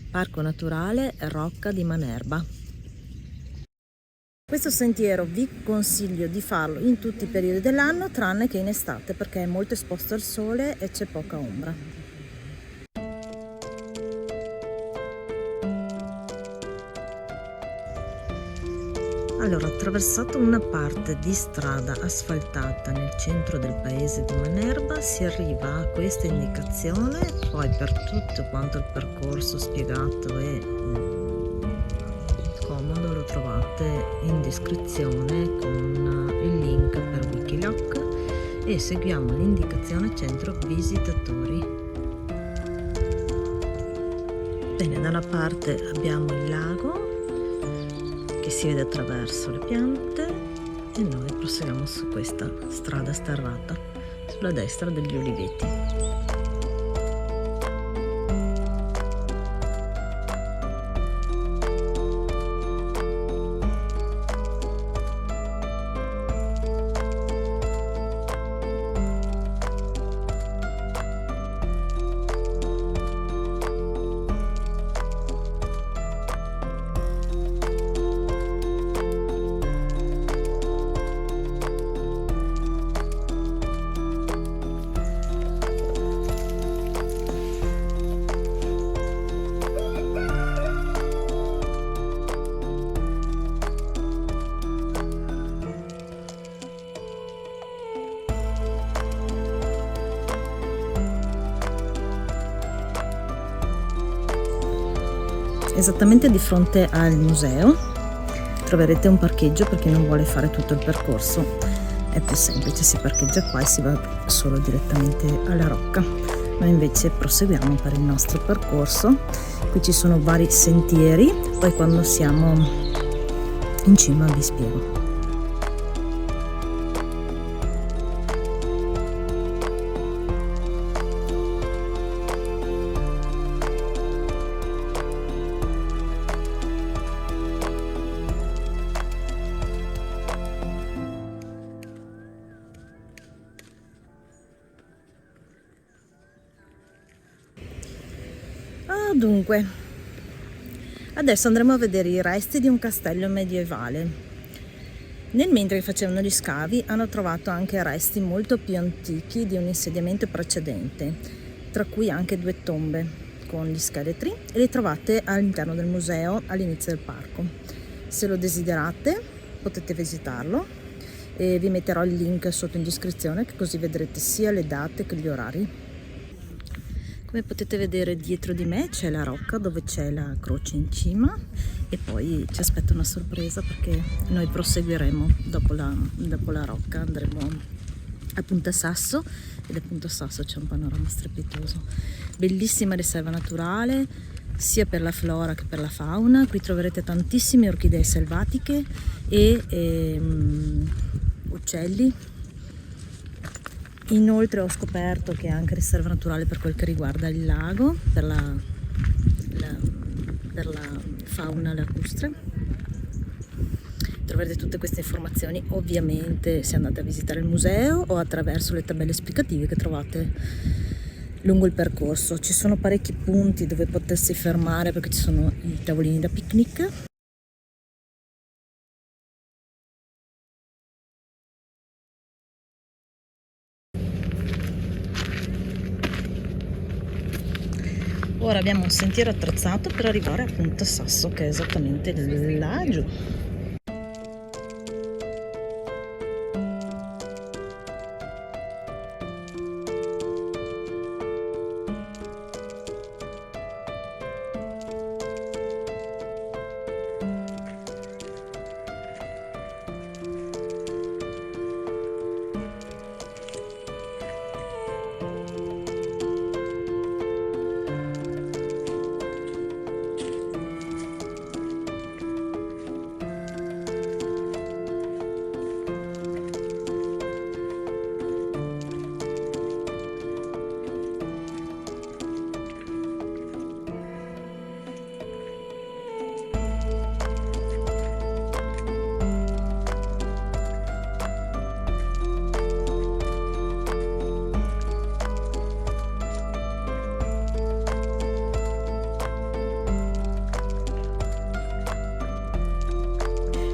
Parco Naturale Rocca di Manerba. Questo sentiero vi consiglio di farlo in tutti i periodi dell'anno tranne che in estate, perché è molto esposto al sole e c'è poca ombra. Allora, attraversato una parte di strada asfaltata nel centro del paese di Manerba, si arriva a questa indicazione. Poi per tutto quanto il percorso spiegato e comodo lo trovate in descrizione con il link per Wikiloc, e seguiamo l'indicazione centro visitatori. Bene, da una parte abbiamo il lago che si vede attraverso le piante e noi proseguiamo su questa strada sterrata sulla destra degli uliveti. Esattamente di fronte al museo troverete un parcheggio per chi non vuole fare tutto il percorso. È più semplice, si parcheggia qua e si va solo direttamente alla rocca. Noi invece proseguiamo per il nostro percorso. Qui ci sono vari sentieri, poi quando siamo in cima vi spiego. Dunque, adesso andremo a vedere i resti di un castello medievale. Nel mentre facevano gli scavi hanno trovato anche resti molto più antichi di un insediamento precedente, tra cui anche 2 tombe con gli scheletri, e li trovate all'interno del museo all'inizio del parco. Se lo desiderate potete visitarlo e vi metterò il link sotto in descrizione, che così vedrete sia le date che gli orari. Come potete vedere dietro di me c'è la rocca dove c'è la croce in cima, e poi ci aspetta una sorpresa perché noi proseguiremo dopo la rocca, andremo a Punta Sasso, e da Punta Sasso c'è un panorama strepitoso. Bellissima riserva naturale sia per la flora che per la fauna. Qui troverete tantissime orchidee selvatiche e uccelli. Inoltre ho scoperto che è anche riserva naturale per quel che riguarda il lago, per la fauna lacustre. Troverete tutte queste informazioni ovviamente se andate a visitare il museo o attraverso le tabelle esplicative che trovate lungo il percorso. Ci sono parecchi punti dove potersi fermare perché ci sono i tavolini da picnic. Ora abbiamo un sentiero attrezzato per arrivare a Punta Sasso, che è esattamente laggiù.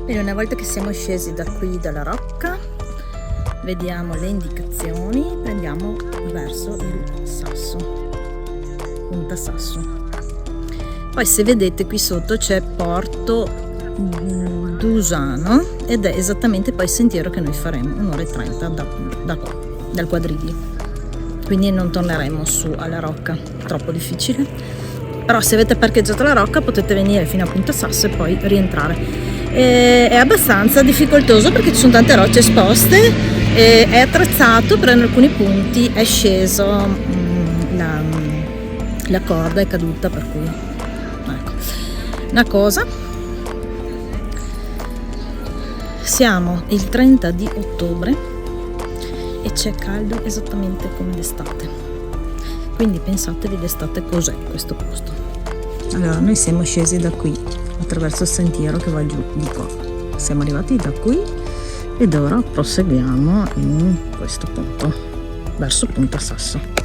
Bene, una volta che siamo scesi da qui dalla rocca, vediamo le indicazioni, prendiamo verso il Sasso, Punta Sasso. Poi se vedete qui sotto c'è Porto Dusano ed è esattamente poi il sentiero che noi faremo, 1 ora e 30 da qua, dal Quadrigli. Quindi non torneremo su alla rocca, troppo difficile. Però se avete parcheggiato la rocca potete venire fino a Punta Sasso e poi rientrare. È abbastanza difficoltoso perché ci sono tante rocce esposte, è attrezzato, però in alcuni punti è sceso, la corda è caduta, per cui ecco. Una cosa, siamo il 30 di ottobre e c'è caldo esattamente come d'estate, quindi pensatevi d'estate cos'è questo posto. Allora, noi siamo scesi da qui attraverso il sentiero che va giù di qua, siamo arrivati da qui ed ora proseguiamo in questo punto verso Punta Sasso.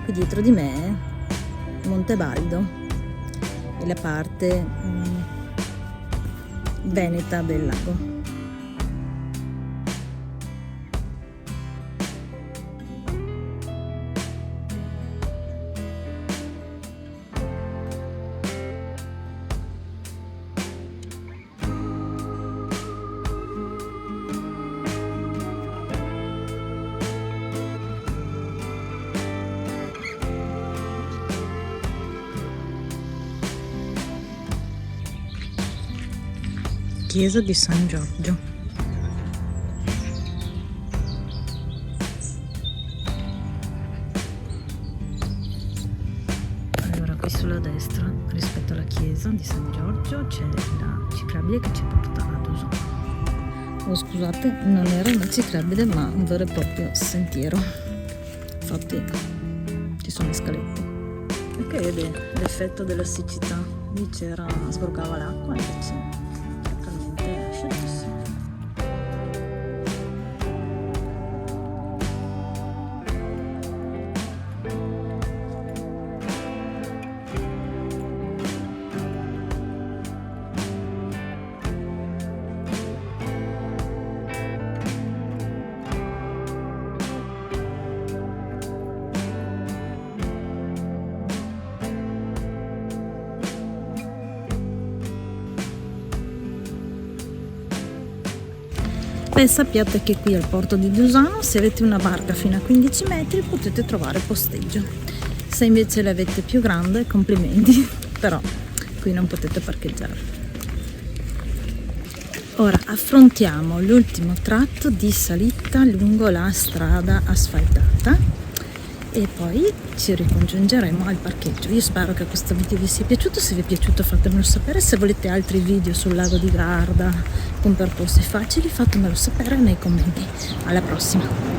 Qui dietro di me Monte Baldo e la parte veneta del lago. Chiesa di San Giorgio. Allora, qui sulla destra, rispetto alla chiesa di San Giorgio, c'è la ciclabile che ci porta ad Usano. Oh, scusate, non era una ciclabile ma un vero e proprio sentiero. Infatti ci sono le scalette. Ok, vedi l'effetto della siccità. Lì c'era, sgorgava l'acqua, invece e sappiate che qui al porto di Dusano, se avete una barca fino a 15 metri potete trovare posteggio. Se invece l'avete più grande, complimenti, però qui non potete parcheggiare. Ora affrontiamo l'ultimo tratto di salita lungo la strada asfaltata e poi ci ricongiungeremo al parcheggio. Io spero che questo video vi sia piaciuto, se vi è piaciuto fatemelo sapere, se volete altri video sul lago di Garda con percorsi facili fatemelo sapere nei commenti. Alla prossima!